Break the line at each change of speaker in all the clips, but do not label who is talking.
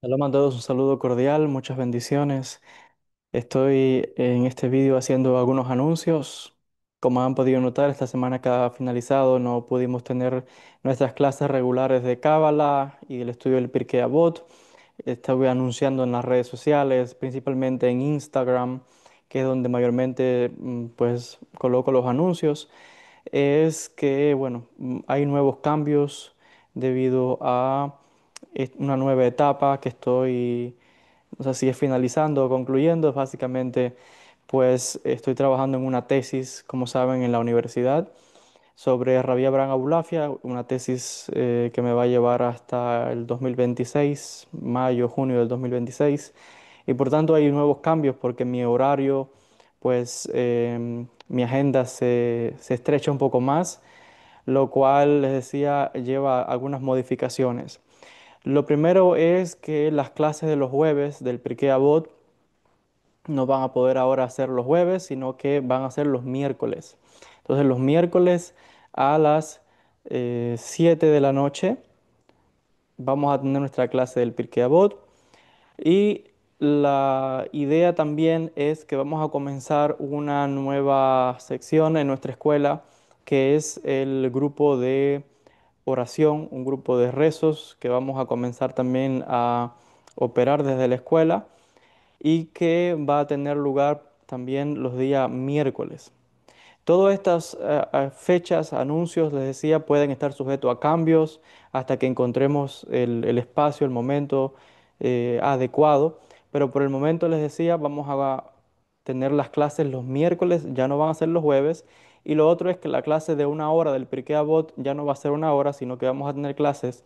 Shalom a todos, un saludo cordial, muchas bendiciones. Estoy en este vídeo haciendo algunos anuncios. Como han podido notar, esta semana que ha finalizado no pudimos tener nuestras clases regulares de Cábala y el estudio del Pirkei Avot. Estoy anunciando en las redes sociales, principalmente en Instagram, que es donde mayormente pues coloco los anuncios. Es que, bueno, hay nuevos cambios debido a una nueva etapa que estoy, no sé si es finalizando o concluyendo. Básicamente, pues estoy trabajando en una tesis, como saben, en la universidad sobre Rabbi Abraham Abulafia, una tesis que me va a llevar hasta el 2026, mayo, junio del 2026. Y por tanto hay nuevos cambios porque mi horario, pues mi agenda se estrecha un poco más, lo cual, les decía, lleva algunas modificaciones. Lo primero es que las clases de los jueves del Pirkei Avot no van a poder ahora hacer los jueves, sino que van a ser los miércoles. Entonces, los miércoles a las 7 de la noche vamos a tener nuestra clase del Pirkei Avot. Y la idea también es que vamos a comenzar una nueva sección en nuestra escuela, que es el grupo de oración, un grupo de rezos que vamos a comenzar también a operar desde la escuela y que va a tener lugar también los días miércoles. Todas estas fechas, anuncios, les decía, pueden estar sujetos a cambios hasta que encontremos el espacio, el momento adecuado. Pero por el momento, les decía, vamos a tener las clases los miércoles, ya no van a ser los jueves. Y lo otro es que la clase de una hora del Pirkei Avot ya no va a ser una hora, sino que vamos a tener clases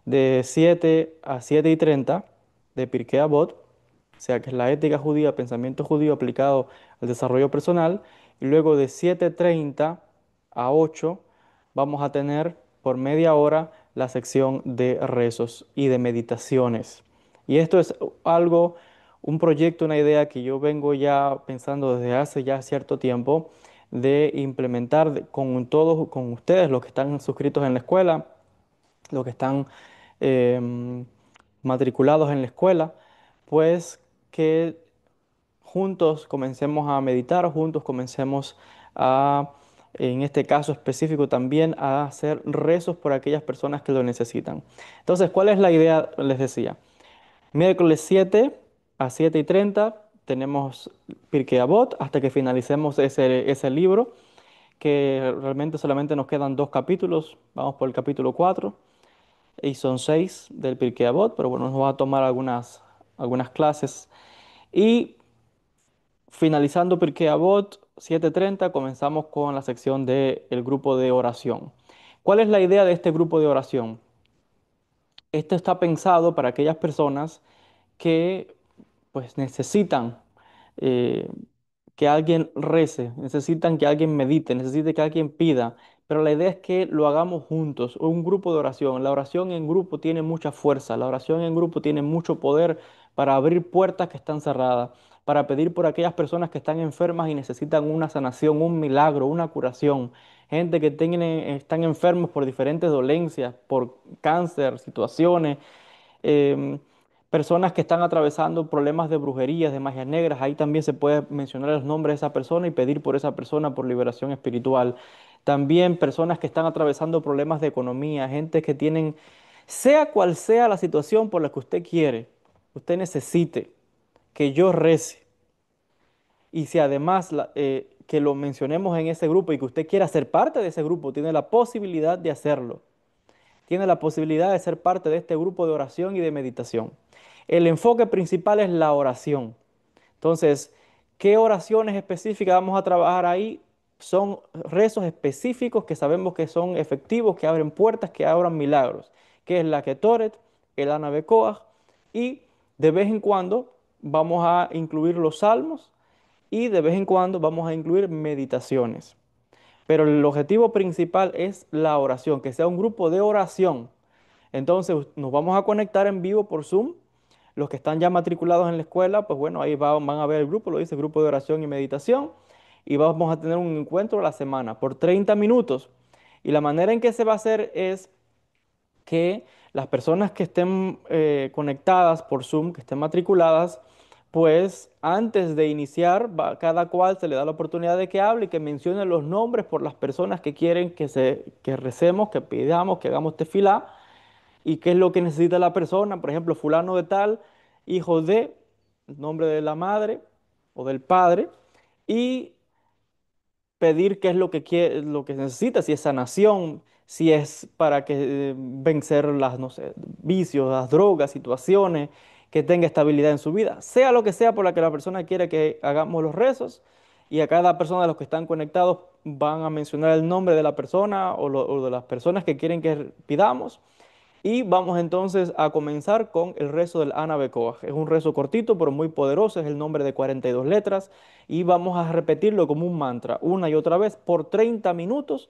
de 7 a 7:30 de Pirkei Avot, o sea que es la ética judía, pensamiento judío aplicado al desarrollo personal, y luego de 7:30 a 8 vamos a tener por media hora la sección de rezos y de meditaciones. Y esto es algo, un proyecto, una idea que yo vengo ya pensando desde hace ya cierto tiempo de implementar con todos, con ustedes, los que están suscritos en la escuela, los que están em, matriculados en la escuela, pues que juntos comencemos a meditar, juntos comencemos a, en este caso específico también, a hacer rezos por aquellas personas que lo necesitan. Entonces, ¿cuál es la idea? Les decía, miércoles 7 a 7:30 tenemos Pirkei Avot hasta que finalicemos ese libro, que realmente solamente nos quedan dos capítulos, vamos por el capítulo 4 y son 6 del Pirkei Avot, pero bueno, nos va a tomar algunas clases. Y finalizando Pirkei Avot, 7:30, comenzamos con la sección del grupo de oración. ¿Cuál es la idea de este grupo de oración? Esto está pensado para aquellas personas que pues necesitan eh, que alguien rece, necesitan que alguien medite, necesitan que alguien pida, pero la idea es que lo hagamos juntos, un grupo de oración. La oración en grupo tiene mucha fuerza, la oración en grupo tiene mucho poder para abrir puertas que están cerradas, para pedir por aquellas personas que están enfermas y necesitan una sanación, un milagro, una curación. Gente que están enfermos por diferentes dolencias, por cáncer, situaciones, em, personas que están atravesando problemas de brujerías, de magias negras, ahí también se puede mencionar los nombres de esa persona y pedir por esa persona por liberación espiritual. También personas que están atravesando problemas de economía, gente que tienen, sea cual sea la situación por la que usted quiere, usted necesite que yo rece. Y si además que lo mencionemos en ese grupo y que usted quiera ser parte de ese grupo, tiene la posibilidad de hacerlo, tiene la posibilidad de ser parte de este grupo de oración y de meditación. El enfoque principal es la oración. Entonces, ¿qué oraciones específicas vamos a trabajar ahí? Son rezos específicos que sabemos que son efectivos, que abren puertas, que abran milagros, que es la Ketoret, el Ana Bekoach, y de vez en cuando vamos a incluir los salmos y de vez en cuando vamos a incluir meditaciones. Pero el objetivo principal es la oración, que sea un grupo de oración. Entonces nos vamos a conectar en vivo por Zoom. Los que están ya matriculados en la escuela, pues bueno, ahí van a ver el grupo, lo dice grupo de oración y meditación. Y vamos a tener un encuentro a la semana por 30 minutos. Y la manera en que se va a hacer es que las personas que estén conectadas por Zoom, que estén matriculadas, pues antes de iniciar, cada cual se le da la oportunidad de que hable y que mencione los nombres por las personas que quieren que recemos, que pidamos, que hagamos tefilá y qué es lo que necesita la persona. Por ejemplo, fulano de tal, hijo de, el nombre de la madre o del padre, y pedir qué es lo que quiere, lo que necesita, si es sanación, si es para que vencer las, no sé, vicios, las drogas, situaciones, que tenga estabilidad en su vida, sea lo que sea por la que la persona quiere que hagamos los rezos, y a cada persona de los que están conectados van a mencionar el nombre de la persona o de las personas que quieren que pidamos. Y vamos entonces a comenzar con el rezo del Ana Bekoach. Es un rezo cortito, pero muy poderoso, es el nombre de 42 letras. Y vamos a repetirlo como un mantra, una y otra vez, por 30 minutos,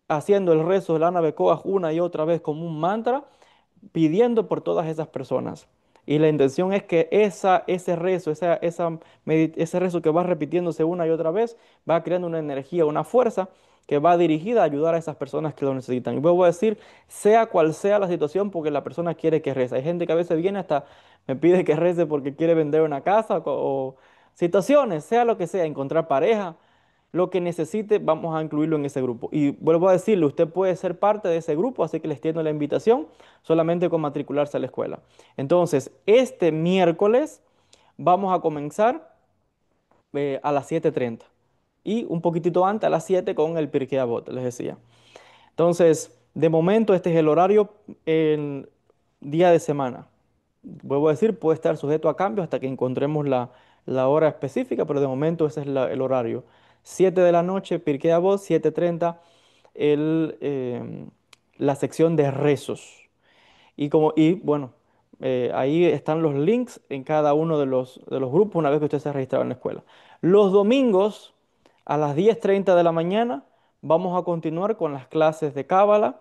haciendo el rezo del Ana Bekoach una y otra vez como un mantra, pidiendo por todas esas personas. Y la intención es que ese rezo, ese rezo que va repitiéndose una y otra vez, va creando una energía, una fuerza que va dirigida a ayudar a esas personas que lo necesitan. Y vuelvo a decir, sea cual sea la situación, porque la persona quiere que reza. Hay gente que a veces viene hasta me pide que rece porque quiere vender una casa o situaciones, sea lo que sea, encontrar pareja, lo que necesite, vamos a incluirlo en ese grupo. Y vuelvo a decirle, usted puede ser parte de ese grupo, así que le extiendo la invitación solamente con matricularse a la escuela. Entonces, este miércoles vamos a comenzar a las 7:30 y un poquitito antes a las 7 con el Pirkei Avot, les decía. Entonces, de momento este es el horario en día de semana. Vuelvo a decir, puede estar sujeto a cambios hasta que encontremos la hora específica, pero de momento ese es el horario. 7 de la noche, Pirkei Avot, 7:30, el, la sección de rezos. Y bueno, ahí están los links en cada uno de los grupos una vez que usted se ha registrado en la escuela. Los domingos a las 10:30 de la mañana vamos a continuar con las clases de Cábala.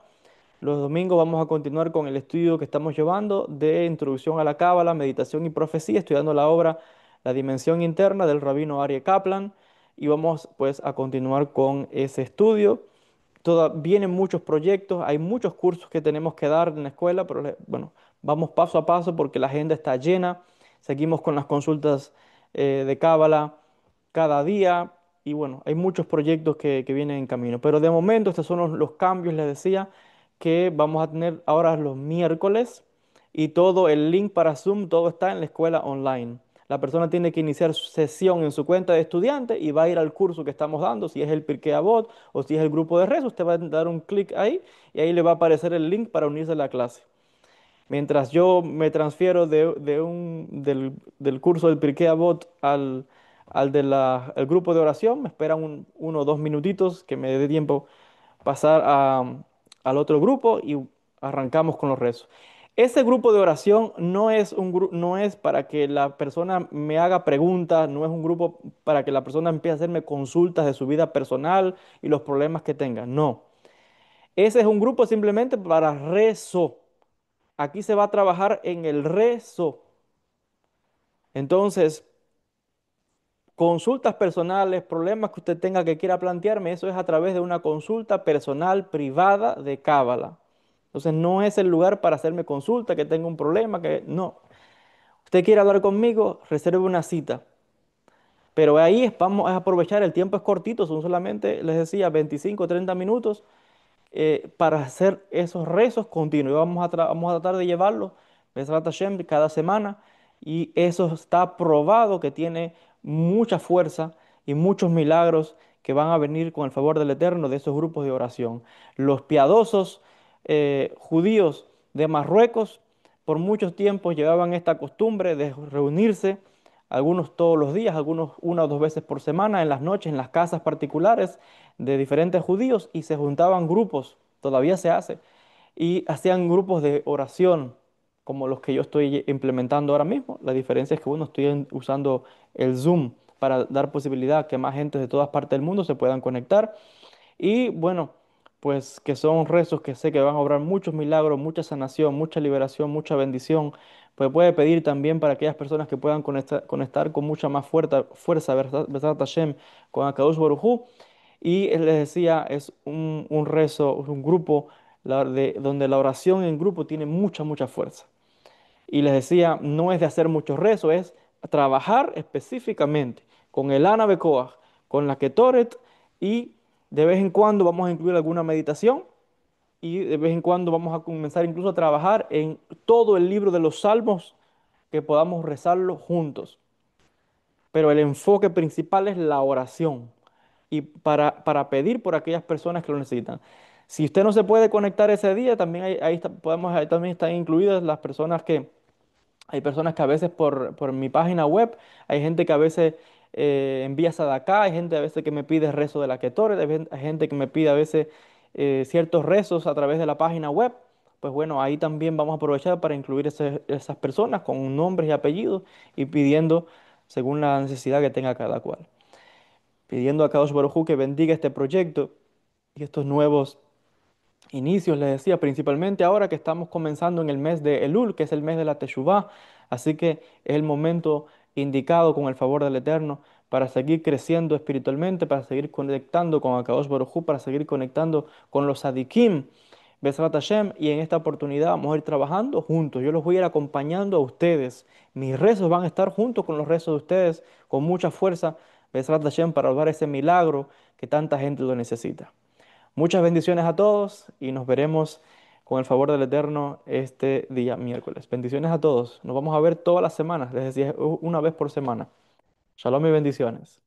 Los domingos vamos a continuar con el estudio que estamos llevando de Introducción a la Cábala, Meditación y Profecía, estudiando la obra La Dimensión Interna del rabino Aryeh Kaplan. Y vamos pues a continuar con ese estudio. Vienen muchos proyectos, hay muchos cursos que tenemos que dar en la escuela, pero bueno, vamos paso a paso porque la agenda está llena. Seguimos con las consultas de Cábala cada día y bueno, hay muchos proyectos que vienen en camino. Pero de momento estos son los cambios, les decía, que vamos a tener ahora los miércoles y todo el link para Zoom, todo está en la escuela online. La persona tiene que iniciar su sesión en su cuenta de estudiante y va a ir al curso que estamos dando, si es el Pirkei Avot o si es el grupo de rezo, usted va a dar un clic ahí y ahí le va a aparecer el link para unirse a la clase. Mientras yo me transfiero del curso del Pirkei Avot al el grupo de oración, me esperan 1 o 2 minutitos que me dé tiempo pasar al otro grupo y arrancamos con los rezos. Ese grupo de oración no es para que la persona me haga preguntas, no es un grupo para que la persona empiece a hacerme consultas de su vida personal y los problemas que tenga. No. Ese es un grupo simplemente para rezo. Aquí se va a trabajar en el rezo. Entonces, consultas personales, problemas que usted tenga que quiera plantearme, eso es a través de una consulta personal privada de Cábala. Entonces no es el lugar para hacerme consulta, que tenga un problema, que no. Usted quiere hablar conmigo, reserve una cita. Pero ahí vamos a aprovechar, el tiempo es cortito, son solamente, les decía, 25 o 30 minutos para hacer esos rezos continuos. Y vamos a tratar de llevarlos, Bezrat Hashem, cada semana. Y eso está probado que tiene mucha fuerza y muchos milagros que van a venir con el favor del Eterno de esos grupos de oración. Los piadosos judíos de Marruecos por muchos tiempos llevaban esta costumbre de reunirse, algunos todos los días, algunos 1 o 2 veces por semana, en las noches, en las casas particulares de diferentes judíos y se juntaban grupos, todavía se hace, y hacían grupos de oración como los que yo estoy implementando ahora mismo. La diferencia es que uno estoy usando el Zoom para dar posibilidad a que más gente de todas partes del mundo se puedan conectar. Y bueno, pues que son rezos que sé que van a obrar muchos milagros, mucha sanación, mucha liberación, mucha bendición. Pues puede pedir también para aquellas personas que puedan conectar con mucha más fuerza, Besat Hashem, con Akadosh Baruj Hu. Y él les decía, es un rezo, es un grupo donde la oración en grupo tiene mucha, mucha fuerza. Y les decía, no es de hacer mucho rezo, es trabajar específicamente con el Ana Becoa, con la Ketoret, y de vez en cuando vamos a incluir alguna meditación y de vez en cuando vamos a comenzar incluso a trabajar en todo el libro de los Salmos que podamos rezarlo juntos. Pero el enfoque principal es la oración y para pedir por aquellas personas que lo necesitan. Si usted no se puede conectar ese día, también ahí también están incluidas las personas que hay personas que a veces por mi página web, hay gente que a veces envía acá, hay gente a veces que me pide rezo de la Ketoret, hay gente que me pide a veces ciertos rezos a través de la página web. Pues bueno, ahí también vamos a aprovechar para incluir esas personas con nombres y apellidos y pidiendo según la necesidad que tenga cada cual. Pidiendo a Kadosh Baruj Hu que bendiga este proyecto y estos nuevos inicios, les decía, principalmente ahora que estamos comenzando en el mes de Elul, que es el mes de la Teshuvá, así que es el momento indicado con el favor del Eterno para seguir creciendo espiritualmente, para seguir conectando con Akadosh Baruj Hu, para seguir conectando con los Sadikim, Besrat Hashem, y en esta oportunidad vamos a ir trabajando juntos. Yo los voy a ir acompañando a ustedes. Mis rezos van a estar juntos con los rezos de ustedes, con mucha fuerza, Besrat Hashem, para lograr ese milagro que tanta gente lo necesita. Muchas bendiciones a todos y nos veremos con el favor del Eterno este día miércoles. Bendiciones a todos. Nos vamos a ver todas las semanas, les decía, una vez por semana. Shalom y bendiciones.